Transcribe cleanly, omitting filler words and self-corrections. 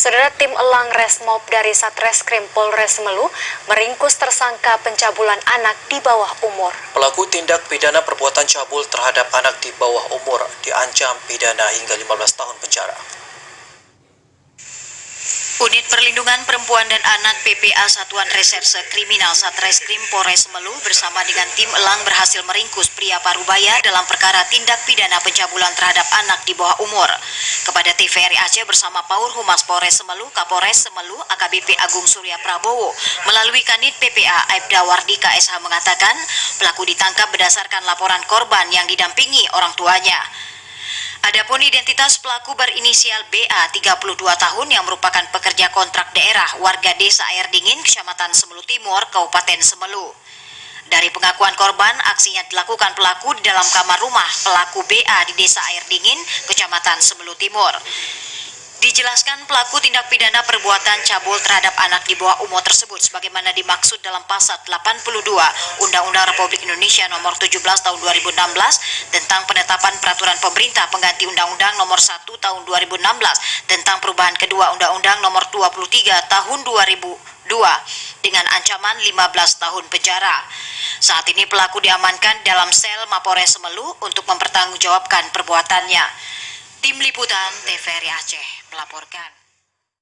Saudara, tim Elang Resmob dari Satreskrim Polres Semelu meringkus tersangka pencabulan anak di bawah umur. Pelaku tindak pidana perbuatan cabul terhadap anak di bawah umur diancam pidana hingga 15 tahun penjara. Unit Perlindungan Perempuan dan Anak PPA Satuan Reserse Kriminal Satreskrim Polres Semelu bersama dengan tim Elang berhasil meringkus pria Parubaya dalam perkara tindak pidana pencabulan terhadap anak di bawah umur. Kepada TVRI Aceh bersama Paur Humas Polres Semelu, Kapolres Semelu AKBP Agung Surya Prabowo melalui Kanit PPA Aibda Wardika SH mengatakan pelaku ditangkap berdasarkan laporan korban yang didampingi orang tuanya. Adapun identitas pelaku berinisial BA 32 tahun yang merupakan pekerja kontrak daerah warga Desa Air Dingin, Kecamatan Semelu Timur, Kabupaten Semelu. Dari pengakuan korban, aksinya dilakukan pelaku di dalam kamar rumah pelaku BA di Desa Air Dingin, Kecamatan Semelu Timur. Dijelaskan pelaku tindak pidana perbuatan cabul terhadap anak di bawah umur tersebut sebagaimana dimaksud dalam pasal 82 Undang-Undang Republik Indonesia Nomor 17 Tahun 2016 tentang penetapan peraturan pemerintah pengganti Undang-Undang Nomor 1 Tahun 2016 tentang perubahan kedua Undang-Undang Nomor 23 Tahun 2002 dengan ancaman 15 tahun penjara. Saat ini pelaku diamankan dalam sel Mapores Semelu untuk mempertanggungjawabkan perbuatannya. Tim Liputan TVRI Aceh melaporkan.